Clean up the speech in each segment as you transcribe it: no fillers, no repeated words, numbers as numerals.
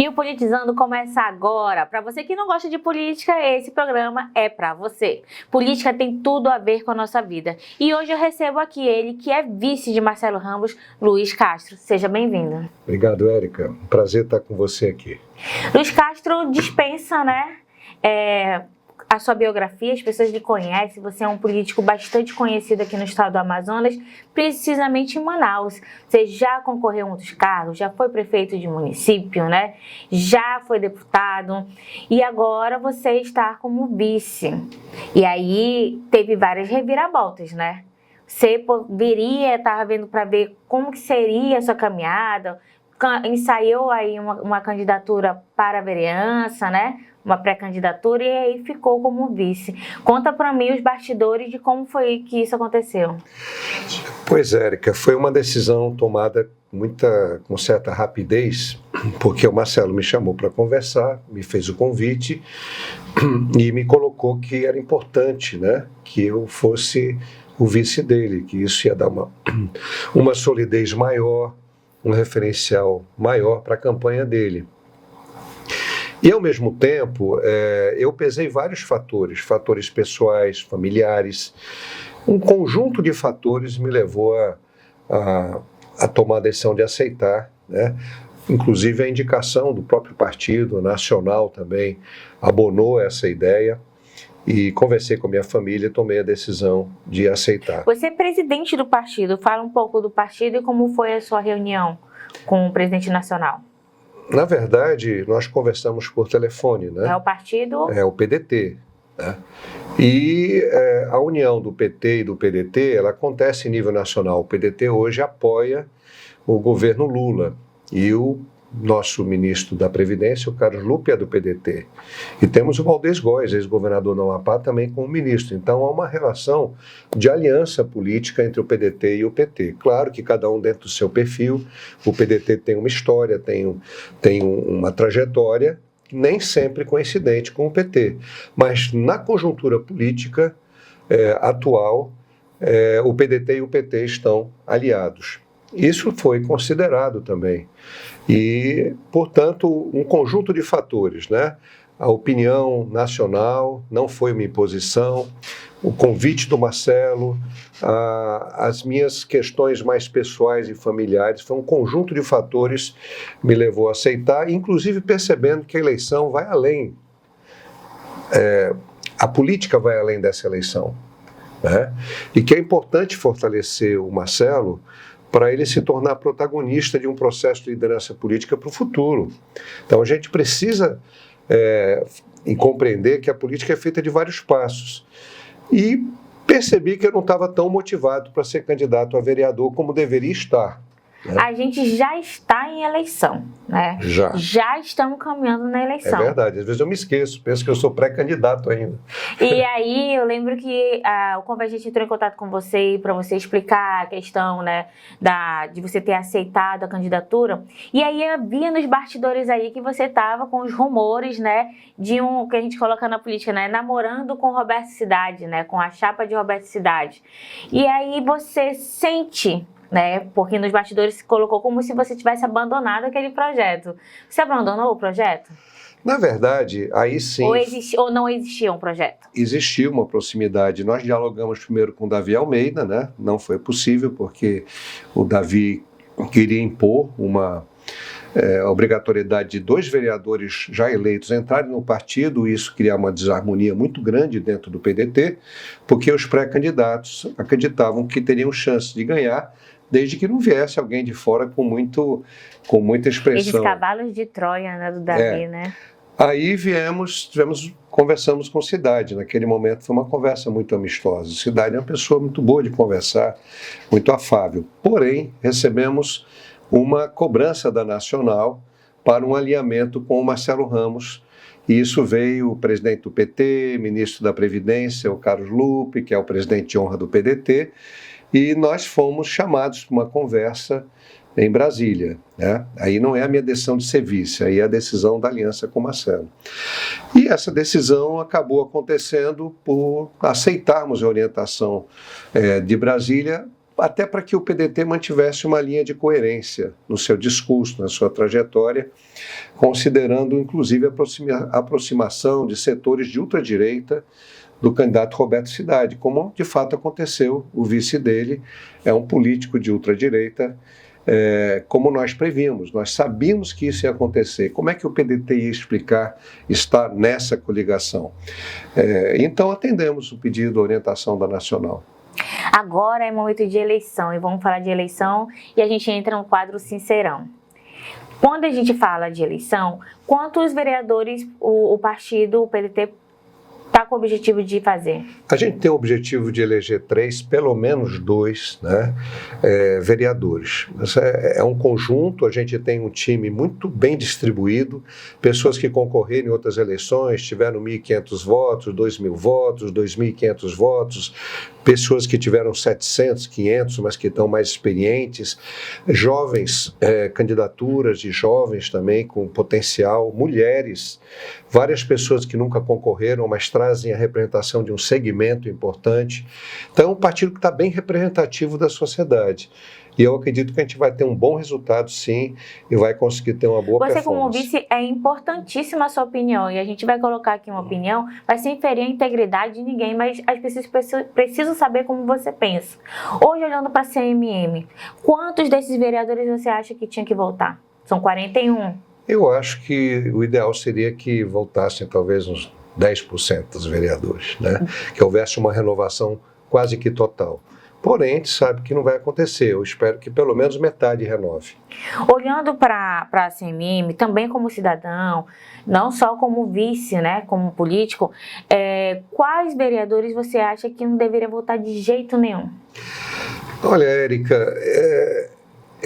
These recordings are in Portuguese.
E o Politizando começa agora. Para você que não gosta de política, esse programa é para você. Política tem tudo a ver com a nossa vida. E hoje eu recebo aqui ele, que é vice de Marcelo Ramos, Luiz Castro. Seja bem-vindo. Obrigado, Érica. Prazer estar com você aqui. Luiz Castro dispensa, a sua biografia, as pessoas lhe conhecem, você é um político bastante conhecido aqui no estado do Amazonas, precisamente em Manaus. Você já concorreu a muitos cargos, já foi prefeito de município, né? Já foi deputado e agora você está como vice. E aí teve várias reviravoltas, né? Você estava vendo para ver como que seria a sua caminhada, ensaiou aí uma candidatura para a vereança, né? Uma pré-candidatura e aí ficou como vice. Conta para mim os bastidores de como foi que isso aconteceu. Pois, Érica, foi uma decisão tomada com certa rapidez, porque o Marcelo me chamou para conversar, me fez o convite e me colocou que era importante, né, que eu fosse o vice dele, que isso ia dar uma solidez maior, um referencial maior para a campanha dele. E, ao mesmo tempo, eu pesei vários fatores pessoais, familiares. Um conjunto de fatores me levou a tomar a decisão de aceitar, né? Inclusive a indicação do próprio partido nacional também abonou essa ideia. E conversei com a minha família e tomei a decisão de aceitar. Você é presidente do partido. Fala um pouco do partido e como foi a sua reunião com o presidente nacional. Na verdade, nós conversamos por telefone, né? É o partido? É o PDT, né? E a união do PT e do PDT, ela acontece em nível nacional. O PDT hoje apoia o governo Lula e o nosso ministro da Previdência, o Carlos Lupe, é do PDT. E temos o Valdez Góes, ex-governador do Amapá, também como ministro. Então há uma relação de aliança política entre o PDT e o PT. Claro que cada um dentro do seu perfil. O PDT tem uma história, tem uma trajetória, nem sempre coincidente com o PT. Mas na conjuntura política atual, o PDT e o PT estão aliados. Isso foi considerado também. E, portanto, um conjunto de fatores, né? A opinião nacional não foi uma imposição, o convite do Marcelo, as minhas questões mais pessoais e familiares, foi um conjunto de fatores que me levou a aceitar, inclusive percebendo que a eleição vai além, a política vai além dessa eleição, né? E que é importante fortalecer o Marcelo para ele se tornar protagonista de um processo de liderança política para o futuro. Então a gente precisa compreender que a política é feita de vários passos. E percebi que eu não estava tão motivado para ser candidato a vereador como deveria estar, né? A gente já está em eleição, né? Já estamos caminhando na eleição. É verdade, às vezes eu me esqueço, penso que eu sou pré-candidato ainda. E aí eu lembro que o Convergente entrou em contato com você para você explicar a questão, né, de você ter aceitado a candidatura. E aí havia nos bastidores aí que você estava com os rumores, né, de que a gente coloca na política, né, namorando com Roberto Cidade, né, com a chapa de Roberto Cidade. E aí você sente, né, porque nos bastidores se colocou como se você tivesse abandonado aquele projeto. Você abandonou o projeto? Na verdade, aí sim... Ou não existia um projeto? Existiu uma proximidade. Nós dialogamos primeiro com o Davi Almeida, né? Não foi possível porque o Davi queria impor uma obrigatoriedade de 2 vereadores já eleitos entrarem no partido, e isso criar uma desarmonia muito grande dentro do PDT, porque os pré-candidatos acreditavam que teriam chance de ganhar, desde que não viesse alguém de fora com muita expressão. Esses cavalos de Troia, né, do Davi, né? Aí conversamos com Cidade. Naquele momento foi uma conversa muito amistosa. Cidade é uma pessoa muito boa de conversar, muito afável. Porém, recebemos uma cobrança da Nacional para um alinhamento com o Marcelo Ramos. E isso veio o presidente do PT, ministro da Previdência, o Carlos Lupe, que é o presidente de honra do PDT, e nós fomos chamados para uma conversa em Brasília, né? Aí não é a minha decisão de ser vice, aí é a decisão da aliança com o Marcelo. E essa decisão acabou acontecendo por aceitarmos a orientação de Brasília até para que o PDT mantivesse uma linha de coerência no seu discurso, na sua trajetória, considerando inclusive a aproximação de setores de ultradireita do candidato Roberto Cidade, como de fato aconteceu. O vice dele é um político de ultradireita, como nós prevíamos, nós sabíamos que isso ia acontecer. Como é que o PDT ia explicar estar nessa coligação? Então atendemos o pedido, a orientação da Nacional. Agora é momento de eleição e vamos falar de eleição e a gente entra no quadro Sincerão. Quando a gente fala de eleição, quantos vereadores o partido, o PDT, está com o objetivo de fazer? A gente tem o objetivo de eleger 3, pelo menos 2, né, vereadores. Mas é um conjunto, a gente tem um time muito bem distribuído, pessoas que concorreram em outras eleições, tiveram 1.500 votos, 2.000 votos, 2.500 votos, pessoas que tiveram 700, 500, mas que estão mais experientes, jovens, candidaturas de jovens também com potencial, mulheres, várias pessoas que nunca concorreram, mas trazem a representação de um segmento importante. Então, é um partido que está bem representativo da sociedade. E eu acredito que a gente vai ter um bom resultado, sim, e vai conseguir ter uma boa performance. Você, como vice, é importantíssima a sua opinião, e a gente vai colocar aqui uma opinião, vai sem ferir a integridade de ninguém, mas as pessoas precisam saber como você pensa. Hoje, olhando para a CMM, quantos desses vereadores você acha que tinha que voltar? São 41. Eu acho que o ideal seria que voltassem talvez uns 10% dos vereadores, né? Que houvesse uma renovação quase que total. Porém, a gente sabe que não vai acontecer. Eu espero que pelo menos metade renove. Olhando para a CMM, também como cidadão, não só como vice, né, como político, quais vereadores você acha que não deveria votar de jeito nenhum? Olha, Érica,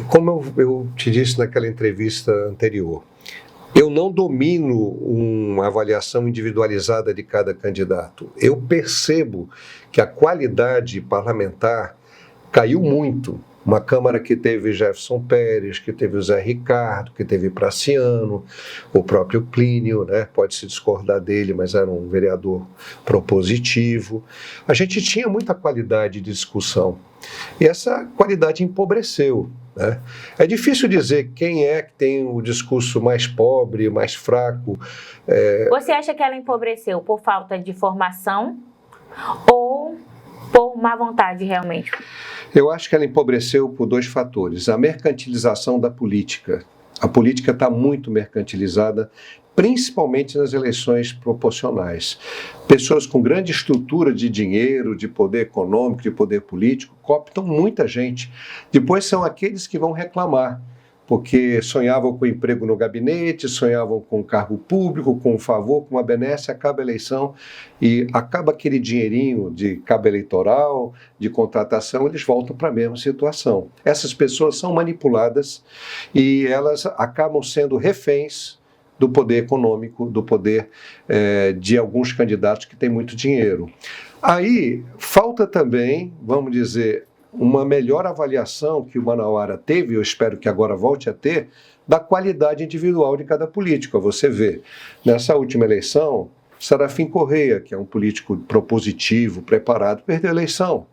como eu te disse naquela entrevista anterior, eu não domino uma avaliação individualizada de cada candidato. Eu percebo que a qualidade parlamentar caiu muito. Uma Câmara que teve Jefferson Pérez, que teve o Zé Ricardo, que teve Praciano, o próprio Plínio, né? Pode-se discordar dele, mas era um vereador propositivo. A gente tinha muita qualidade de discussão e essa qualidade empobreceu. Né? É difícil dizer quem é que tem o discurso mais pobre, mais fraco. Você acha que ela empobreceu por falta de formação ou por má vontade realmente? Eu acho que ela empobreceu por 2 fatores. A mercantilização da política. A política está muito mercantilizada, principalmente nas eleições proporcionais. Pessoas com grande estrutura de dinheiro, de poder econômico, de poder político, cooptam muita gente. Depois são aqueles que vão reclamar, porque sonhavam com emprego no gabinete, sonhavam com cargo público, com favor, com uma benesse, acaba a eleição e acaba aquele dinheirinho de cabo eleitoral, de contratação, eles voltam para a mesma situação. Essas pessoas são manipuladas e elas acabam sendo reféns do poder econômico, do poder de alguns candidatos que têm muito dinheiro. Aí falta também, vamos dizer, uma melhor avaliação que o Manauara teve, eu espero que agora volte a ter, da qualidade individual de cada político. Você vê, nessa última eleição, Serafim Correia, que é um político propositivo, preparado, perdeu a eleição.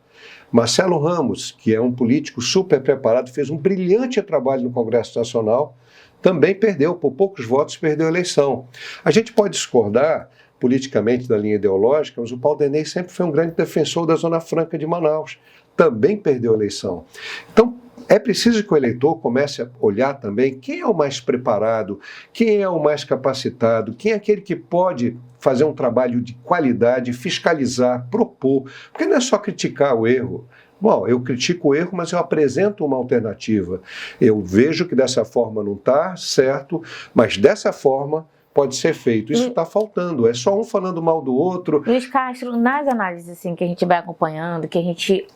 Marcelo Ramos, que é um político super preparado, fez um brilhante trabalho no Congresso Nacional, também perdeu, por poucos votos, perdeu a eleição. A gente pode discordar politicamente da linha ideológica, mas o Paulo Deney sempre foi um grande defensor da Zona Franca de Manaus, também perdeu a eleição. Então, é preciso que o eleitor comece a olhar também quem é o mais preparado, quem é o mais capacitado, quem é aquele que pode fazer um trabalho de qualidade, fiscalizar, propor, porque não é só criticar o erro. Bom, eu critico o erro, mas eu apresento uma alternativa. Eu vejo que dessa forma não está certo, mas dessa forma pode ser feito. Isso está faltando, é só um falando mal do outro. Luiz Castro, nas análises assim, que a gente vai acompanhando, que a gente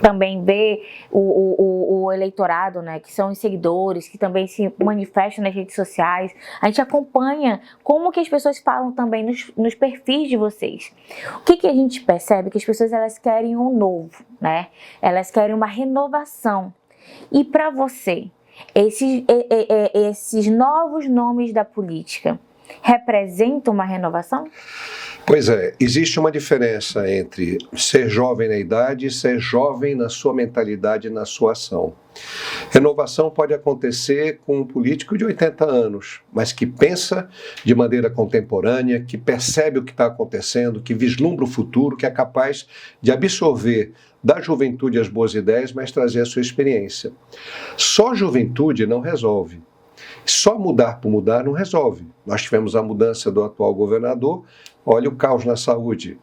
também vê o eleitorado, né, que são os seguidores, que também se manifestam nas redes sociais, a gente acompanha como que as pessoas falam também nos perfis de vocês. O que a gente percebe? Que as pessoas elas querem um novo, né? Elas querem uma renovação. E para você, esses novos nomes da política representam uma renovação? Pois é, existe uma diferença entre ser jovem na idade e ser jovem na sua mentalidade e na sua ação. Renovação pode acontecer com um político de 80 anos, mas que pensa de maneira contemporânea, que percebe o que está acontecendo, que vislumbra o futuro, que é capaz de absorver da juventude as boas ideias, mas trazer a sua experiência. Só juventude não resolve. Só mudar por mudar não resolve. Nós tivemos a mudança do atual governador, olha o caos na saúde.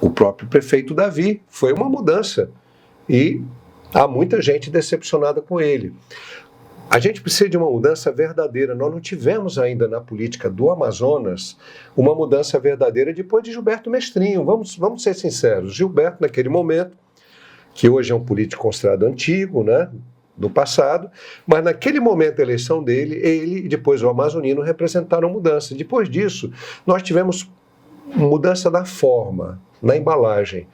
O próprio prefeito Davi foi uma mudança e há muita gente decepcionada com ele. A gente precisa de uma mudança verdadeira. Nós não tivemos ainda na política do Amazonas uma mudança verdadeira depois de Gilberto Mestrinho. Vamos ser sinceros. Gilberto, naquele momento, que hoje é um político considerado antigo, né, do passado, mas naquele momento da eleição dele, ele e depois o amazonino representaram mudança. Depois disso, nós tivemos mudança na forma, na embalagem,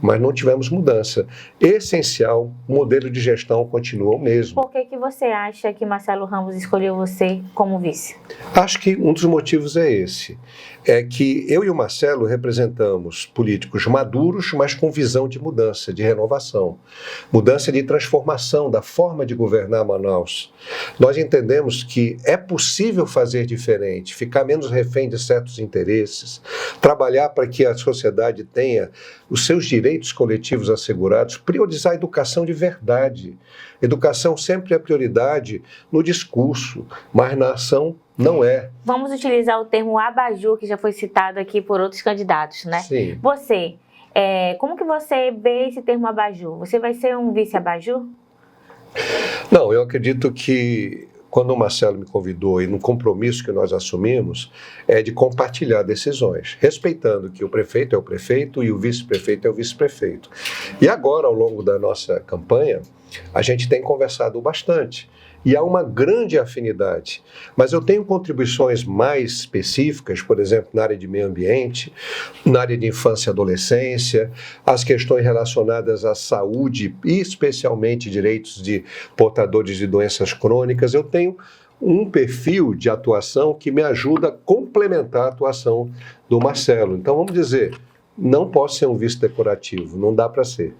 mas não tivemos mudança. Essencial, o modelo de gestão continua o mesmo. Por que você acha que Marcelo Ramos escolheu você como vice? Acho que um dos motivos é esse. É que eu e o Marcelo representamos políticos maduros, mas com visão de mudança, de renovação. Mudança de transformação da forma de governar Manaus. Nós entendemos que é possível fazer diferente, ficar menos refém de certos interesses, trabalhar para que a sociedade tenha os seus direitos coletivos assegurados, priorizar a educação de verdade. Educação sempre é prioridade no discurso, mas na ação não é. Vamos utilizar o termo abajur, que já foi citado aqui por outros candidatos, né? Sim. Você, como que você vê esse termo abajur? Você vai ser um vice-abajur? Não, eu acredito que quando o Marcelo me convidou e no compromisso que nós assumimos, é de compartilhar decisões, respeitando que o prefeito é o prefeito e o vice-prefeito é o vice-prefeito. E agora, ao longo da nossa campanha, a gente tem conversado bastante. E há uma grande afinidade. Mas eu tenho contribuições mais específicas, por exemplo, na área de meio ambiente, na área de infância e adolescência, as questões relacionadas à saúde, e especialmente direitos de portadores de doenças crônicas. Eu tenho um perfil de atuação que me ajuda a complementar a atuação do Marcelo. Então, vamos dizer, não posso ser um vice decorativo, não dá para ser.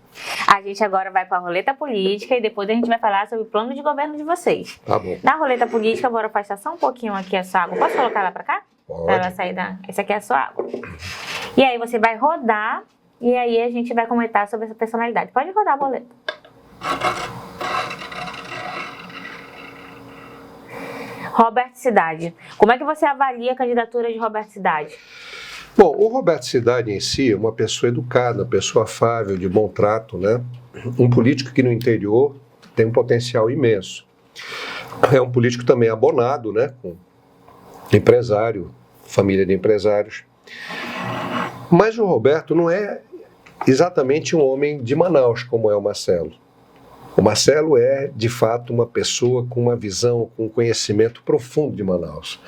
A gente agora vai para a roleta política e depois a gente vai falar sobre o plano de governo de vocês. Tá bom. Na roleta política, bora afastar só um pouquinho aqui a sua água. Posso colocar ela para cá? Pode. Para ela sair da... Essa aqui é a sua água. E aí você vai rodar e aí a gente vai comentar sobre essa personalidade. Pode rodar a boleta. Roberto Cidade. Como é que você avalia a candidatura de Roberto Cidade? Bom, o Roberto Cidade em si é uma pessoa educada, uma pessoa afável, de bom trato, né? Um político que no interior tem um potencial imenso. É um político também abonado, né? Com empresário, família de empresários. Mas o Roberto não é exatamente um homem de Manaus, como é o Marcelo. O Marcelo é, de fato, uma pessoa com uma visão, com um conhecimento profundo de Manaus.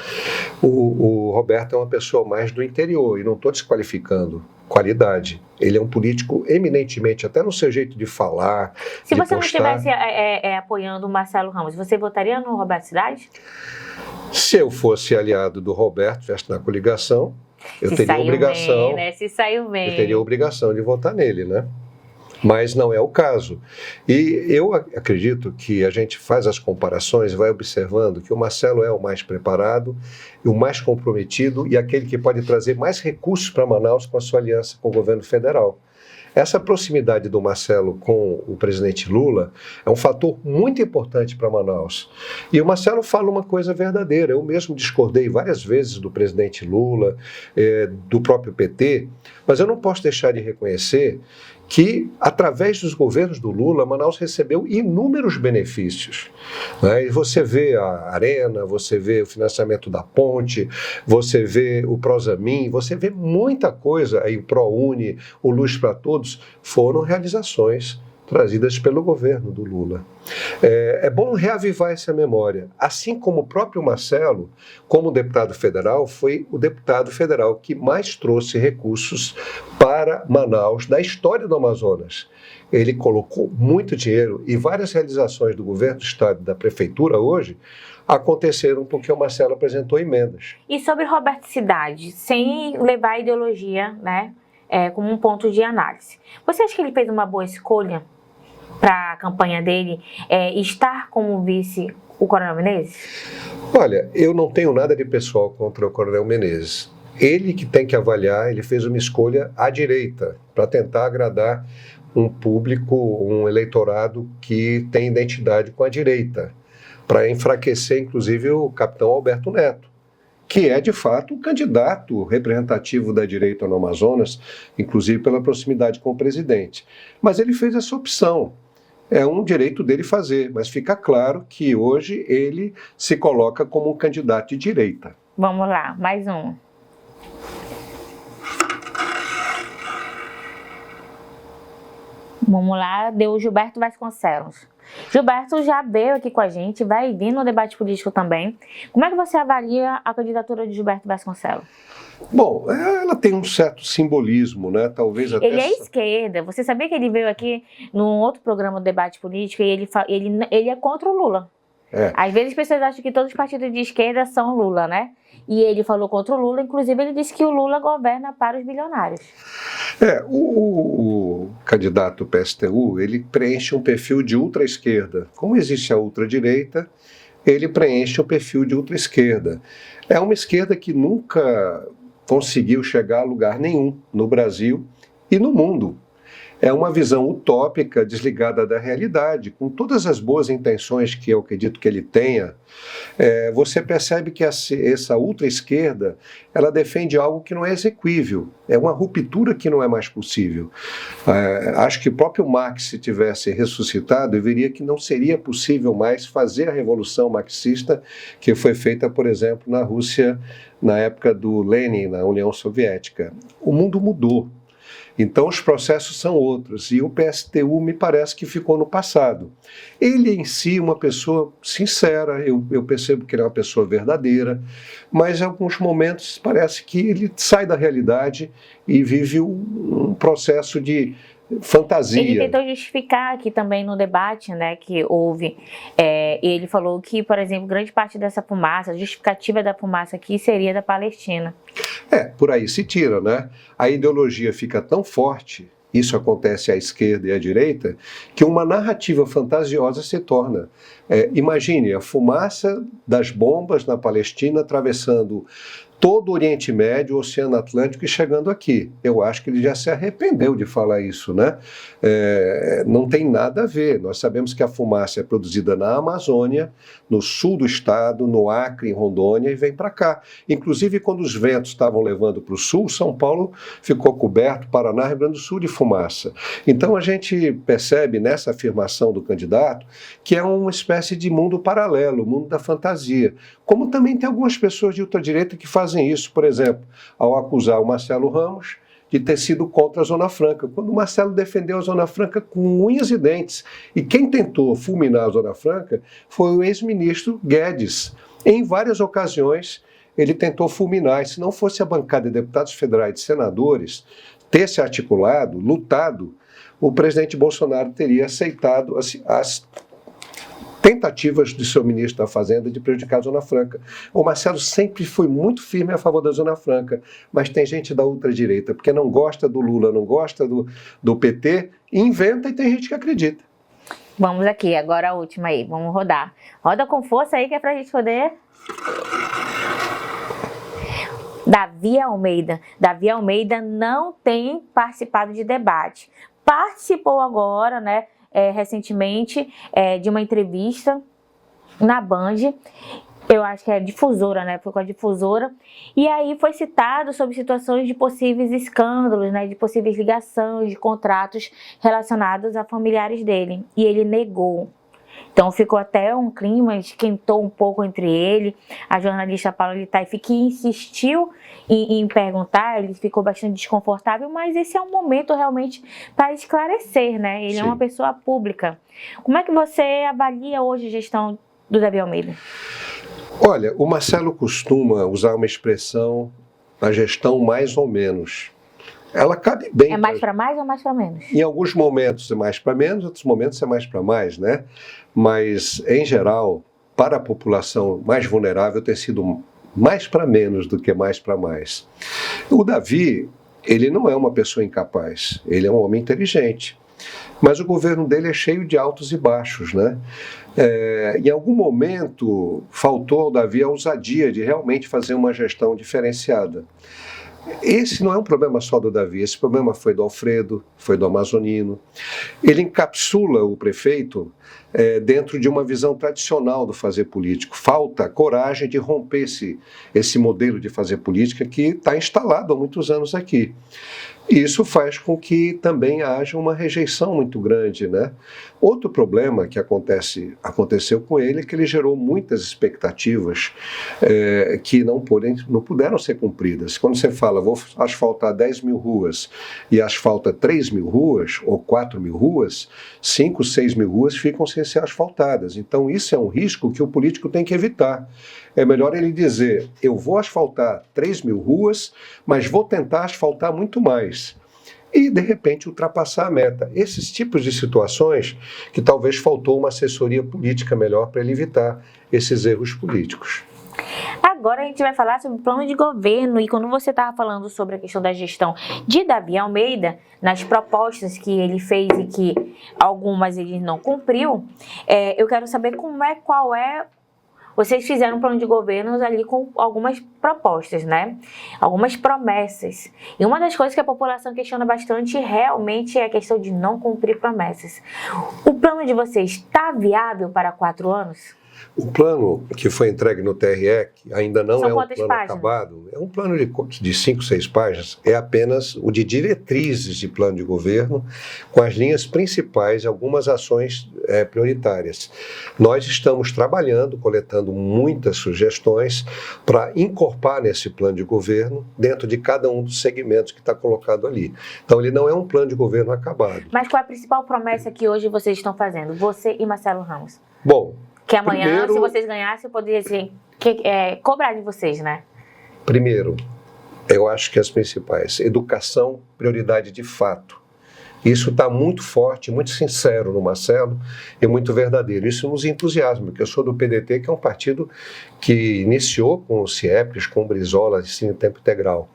O Roberto é uma pessoa mais do interior, e não estou desqualificando qualidade. Ele é um político eminentemente, até no seu jeito de falar, Se de você postar. não estivesse apoiando o Marcelo Ramos, você votaria no Roberto Cidade? Se eu fosse aliado do Roberto, estivesse na coligação, eu Se teria saiu obrigação, bem, né? Se saiu bem. eu teria obrigação de votar nele, né? Mas não é o caso. E eu acredito que a gente faz as comparações e vai observando que o Marcelo é o mais preparado, o mais comprometido e aquele que pode trazer mais recursos para Manaus com a sua aliança com o governo federal. Essa proximidade do Marcelo com o presidente Lula é um fator muito importante para Manaus. E o Marcelo fala uma coisa verdadeira. Eu mesmo discordei várias vezes do presidente Lula, do próprio PT, mas eu não posso deixar de reconhecer que, através dos governos do Lula, Manaus recebeu inúmeros benefícios. Né? E você vê a Arena, você vê o financiamento da ponte, você vê o Prosamin, você vê muita coisa, aí o ProUni, o Luz para Todos, foram realizações trazidas pelo governo do Lula. É bom reavivar essa memória. Assim como o próprio Marcelo, como deputado federal, foi o deputado federal que mais trouxe recursos para para Manaus da história do Amazonas. Ele colocou muito dinheiro e várias realizações do governo do estado e da prefeitura hoje aconteceram porque o Marcelo apresentou emendas. E sobre Roberto Cidade, sem levar a ideologia, né, como um ponto de análise, você acha que ele fez uma boa escolha para a campanha dele estar como vice o Coronel Menezes? Olha, eu não tenho nada de pessoal contra o Coronel Menezes. Ele que tem que avaliar, ele fez uma escolha à direita para tentar agradar um público, um eleitorado que tem identidade com a direita, para enfraquecer, inclusive, o capitão Alberto Neto, que é, de fato, o candidato representativo da direita no Amazonas, inclusive pela proximidade com o presidente. Mas ele fez essa opção. É um direito dele fazer, mas fica claro que hoje ele se coloca como um candidato de direita. Vamos lá, mais um. Vamos lá, deu o Gilberto Vasconcelos. Gilberto já veio aqui com a gente, vai vir no debate político também. Como é que você avalia a candidatura de Gilberto Vasconcelos? Bom, ela tem um certo simbolismo, né? Talvez até... Ele é esquerda. Você sabia que ele veio aqui num outro programa do debate político e ele é contra o Lula. Às vezes as pessoas acham que todos os partidos de esquerda são Lula, né? E ele falou contra o Lula, inclusive ele disse que o Lula governa para os bilionários. O candidato PSTU, ele preenche um perfil de ultra-esquerda. Como existe a ultradireita, ele preenche um perfil de ultra-esquerda. É uma esquerda que nunca conseguiu chegar a lugar nenhum no Brasil e no mundo. É uma visão utópica, desligada da realidade, com todas as boas intenções que eu acredito que ele tenha. Você percebe que essa ultra-esquerda, ela defende algo que não é exequível, é uma ruptura que não é mais possível. Acho que o próprio Marx, se tivesse ressuscitado, veria que não seria possível mais fazer a revolução marxista que foi feita, por exemplo, na Rússia, na época do Lenin, na União Soviética. O mundo mudou. Então os processos são outros e o PSTU me parece que ficou no passado. Ele em si é uma pessoa sincera, eu percebo que ele é uma pessoa verdadeira, mas em alguns momentos parece que ele sai da realidade e vive um processo de fantasia. Ele tentou justificar aqui também no debate, né, que houve. Ele falou que, por exemplo, grande parte dessa fumaça, a justificativa da fumaça aqui seria da Palestina. Por aí se tira, né? A ideologia fica tão forte, isso acontece à esquerda e à direita, que uma narrativa fantasiosa se torna. Imagine a fumaça das bombas na Palestina atravessando todo o Oriente Médio, o Oceano Atlântico e chegando aqui. Eu acho que ele já se arrependeu de falar isso, né? Não tem nada a ver. Nós sabemos que a fumaça é produzida na Amazônia, no sul do estado, no Acre, em Rondônia, e vem para cá. Inclusive, quando os ventos estavam levando para o sul, São Paulo ficou coberto, Paraná, Rio Grande do Sul, de fumaça. Então, a gente percebe nessa afirmação do candidato que é uma espécie de mundo paralelo, o mundo da fantasia. Como também tem algumas pessoas de ultradireita que fazem isso, por exemplo, ao acusar o Marcelo Ramos de ter sido contra a Zona Franca, quando o Marcelo defendeu a Zona Franca com unhas e dentes. E quem tentou fulminar a Zona Franca foi o ex-ministro Guedes. Em várias ocasiões, ele tentou fulminar, e se não fosse a bancada de deputados federais e de senadores ter se articulado, lutado, o presidente Bolsonaro teria aceitado as tentativas de seu ministro da Fazenda de prejudicar a Zona Franca. O Marcelo sempre foi muito firme a favor da Zona Franca, mas tem gente da ultradireita, porque não gosta do Lula, não gosta do PT, inventa e tem gente que acredita. Vamos aqui, agora a última aí, vamos rodar. Roda com força aí que é pra gente poder... Davi Almeida. Davi Almeida não tem participado de debate. Participou agora, né? Recentemente, de uma entrevista na Band, eu acho que é difusora, né? Foi com a difusora, e aí foi citado sobre situações de possíveis escândalos, né? De possíveis ligações, de contratos relacionados a familiares dele, e ele negou. Então ficou até um clima, esquentou um pouco entre ele. A jornalista Paula Litaif que insistiu em perguntar, ele ficou bastante desconfortável, mas esse é um momento realmente para esclarecer, né? Ele Sim. É uma pessoa pública. Como é que você avalia hoje a gestão do Davi Almeida? Olha, o Marcelo costuma usar uma expressão, a gestão mais ou menos. ela cabe bem. É mais para mais ou mais para menos? Em alguns momentos é mais para menos, outros momentos é mais para mais, né? Mas, em geral, para a população mais vulnerável tem sido mais para menos do que mais para mais. O Davi, ele não é uma pessoa incapaz, ele é um homem inteligente. Mas o governo dele é cheio de altos e baixos, né? Em algum momento faltou ao Davi a ousadia de realmente fazer uma gestão diferenciada. Esse não é um problema só do Davi, esse problema foi do Alfredo, foi do Amazonino. Ele encapsula o prefeito dentro de uma visão tradicional do fazer político. Falta coragem de romper esse modelo de fazer política que está instalado há muitos anos aqui. E isso faz com que também haja uma rejeição muito grande, né? Outro problema que aconteceu com ele é que ele gerou muitas expectativas que não puderam ser cumpridas. Quando você fala, vou asfaltar 10 mil ruas e asfalta 3 mil ruas ou 4 mil ruas, 5, 6 mil ruas ficam sem ser asfaltadas. Então isso é um risco que o político tem que evitar. É melhor ele dizer, eu vou asfaltar 3 mil ruas, mas vou tentar asfaltar muito mais. E, de repente, ultrapassar a meta. Esses tipos de situações que talvez faltou uma assessoria política melhor para ele evitar esses erros políticos. Agora a gente vai falar sobre o plano de governo, e quando você estava falando sobre a questão da gestão de Davi Almeida, nas propostas que ele fez e que algumas ele não cumpriu, eu quero saber qual é. Vocês fizeram um plano de governo ali com algumas propostas, né? Algumas promessas. E uma das coisas que a população questiona bastante realmente é a questão de não cumprir promessas. O plano de vocês está viável para 4 anos? O plano que foi entregue no TRE, que ainda não é um plano acabado, é um plano de 5, 6 páginas, é apenas o de diretrizes de plano de governo, com as linhas principais e algumas ações prioritárias. Nós estamos trabalhando, coletando muitas sugestões para incorporar nesse plano de governo dentro de cada um dos segmentos que está colocado ali. Então, ele não é um plano de governo acabado. Mas qual é a principal promessa que hoje vocês estão fazendo, você e Marcelo Ramos? Bom, que amanhã, se vocês ganhassem, eu poderia dizer, cobrar de vocês, né? Primeiro, eu acho que as principais. Educação, prioridade de fato. Isso está muito forte, muito sincero no Marcelo e muito verdadeiro. Isso nos entusiasma, porque eu sou do PDT, que é um partido que iniciou com o CIEPRES, com o Brizola, ensino em tempo integral.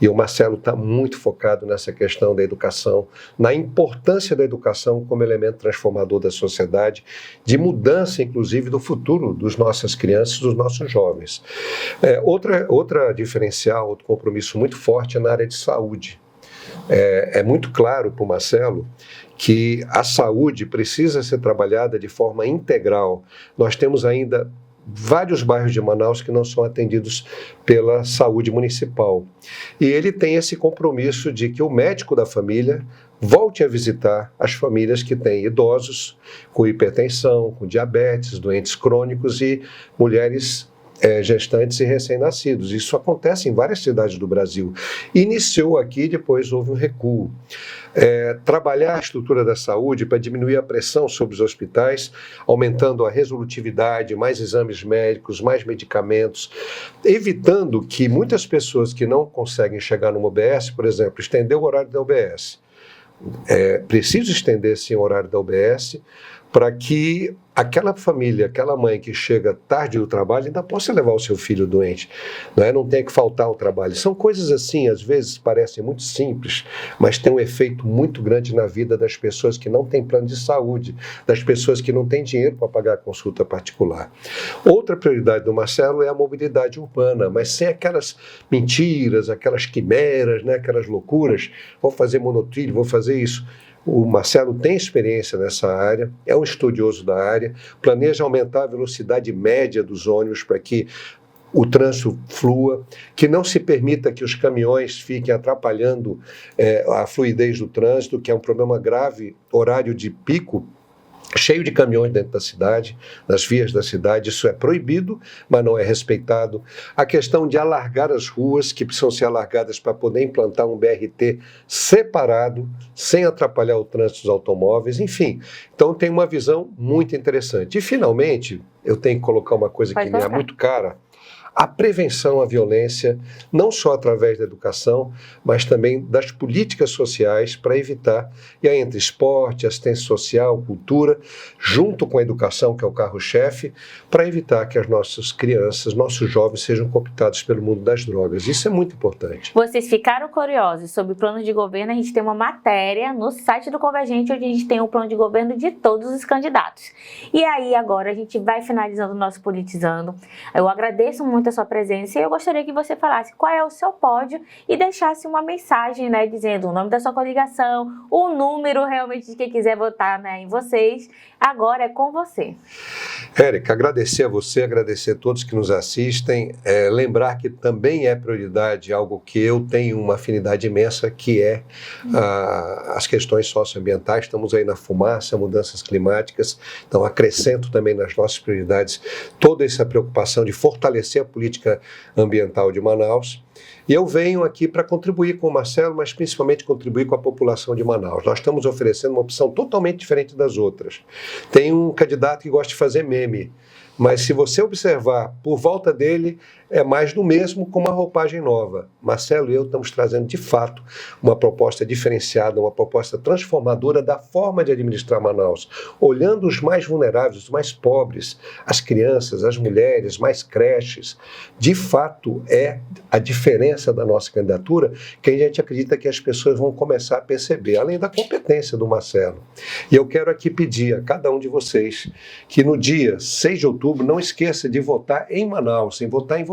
E o Marcelo está muito focado nessa questão da educação, na importância da educação como elemento transformador da sociedade, de mudança, inclusive, do futuro das nossas crianças, dos nossos jovens. Outra diferencial, outro compromisso muito forte é na área de saúde. É muito claro para o Marcelo que a saúde precisa ser trabalhada de forma integral. Nós temos ainda vários bairros de Manaus que não são atendidos pela saúde municipal. E ele tem esse compromisso de que o médico da família volte a visitar as famílias que têm idosos com hipertensão, com diabetes, doentes crônicos e mulheres gestantes e recém-nascidos. Isso acontece em várias cidades do Brasil. Iniciou aqui, depois houve um recuo. Trabalhar a estrutura da saúde para diminuir a pressão sobre os hospitais, aumentando a resolutividade, mais exames médicos, mais medicamentos, evitando que muitas pessoas que não conseguem chegar numa UBS, por exemplo, estender o horário da UBS. Preciso estender sim o horário da UBS para que aquela família, aquela mãe que chega tarde do trabalho ainda possa levar o seu filho doente, não tenha que faltar ao trabalho. São coisas assim, às vezes parecem muito simples, mas tem um efeito muito grande na vida das pessoas que não têm plano de saúde, das pessoas que não têm dinheiro para pagar a consulta particular. Outra prioridade do Marcelo é a mobilidade urbana, mas sem aquelas mentiras, aquelas quimeras, aquelas loucuras, vou fazer monotrilho, vou fazer isso. O Marcelo tem experiência nessa área, é um estudioso da área, planeja aumentar a velocidade média dos ônibus para que o trânsito flua, que não se permita que os caminhões fiquem atrapalhando a fluidez do trânsito, que é um problema grave, horário de pico, cheio de caminhões dentro da cidade, nas vias da cidade, isso é proibido, mas não é respeitado. A questão de alargar as ruas, que precisam ser alargadas para poder implantar um BRT separado, sem atrapalhar o trânsito dos automóveis, enfim. Então tem uma visão muito interessante. E finalmente, eu tenho que colocar uma coisa que me é muito cara, a prevenção à violência, não só através da educação, mas também das políticas sociais para evitar, e aí entre esporte, assistência social, cultura, junto com a educação, que é o carro-chefe, para evitar que as nossas crianças, nossos jovens sejam cooptados pelo mundo das drogas. Isso é muito importante. Vocês ficaram curiosos sobre o plano de governo? A gente tem uma matéria no site do Convergente, onde a gente tem o plano de governo de todos os candidatos. E aí, agora, a gente vai finalizando o nosso Politizando. Eu agradeço muito a sua presença e eu gostaria que você falasse qual é o seu pódio e deixasse uma mensagem, né, dizendo o nome da sua coligação, o número realmente de quem quiser votar, né, em vocês. Agora é com você. Érica, agradecer a você, agradecer a todos que nos assistem, lembrar que também é prioridade algo que eu tenho uma afinidade imensa, que é as questões socioambientais. Estamos aí na fumaça, mudanças climáticas, então acrescento também nas nossas prioridades toda essa preocupação de fortalecer a política ambiental de Manaus. E eu venho aqui para contribuir com o Marcelo, mas principalmente contribuir com a população de Manaus. Nós estamos oferecendo uma opção totalmente diferente das outras. Tem um candidato que gosta de fazer meme, mas se você observar, por volta dele é mais do mesmo com uma roupagem nova. Marcelo e eu estamos trazendo, de fato, uma proposta diferenciada, uma proposta transformadora da forma de administrar Manaus, olhando os mais vulneráveis, os mais pobres, as crianças, as mulheres, mais creches. De fato, é a diferença da nossa candidatura que a gente acredita que as pessoas vão começar a perceber, além da competência do Marcelo. E eu quero aqui pedir a cada um de vocês que no dia 6 de outubro não esqueça de votar em Manaus, em votar em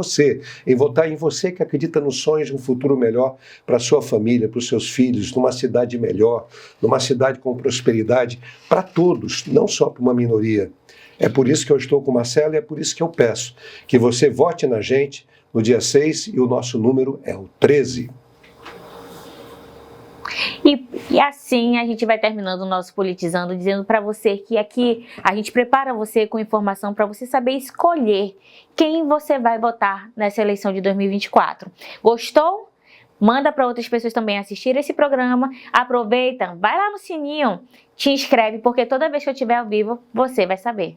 você que acredita nos sonhos de um futuro melhor para a sua família, para os seus filhos, numa cidade melhor, numa cidade com prosperidade para todos, não só para uma minoria. É por isso que eu estou com o Marcelo e é por isso que eu peço que você vote na gente no dia 6 e o nosso número é o 13. E assim a gente vai terminando o nosso Politizando, dizendo para você que aqui a gente prepara você com informação para você saber escolher quem você vai votar nessa eleição de 2024. Gostou? Manda para outras pessoas também assistir esse programa. Aproveita, vai lá no sininho, te inscreve, porque toda vez que eu estiver ao vivo, você vai saber.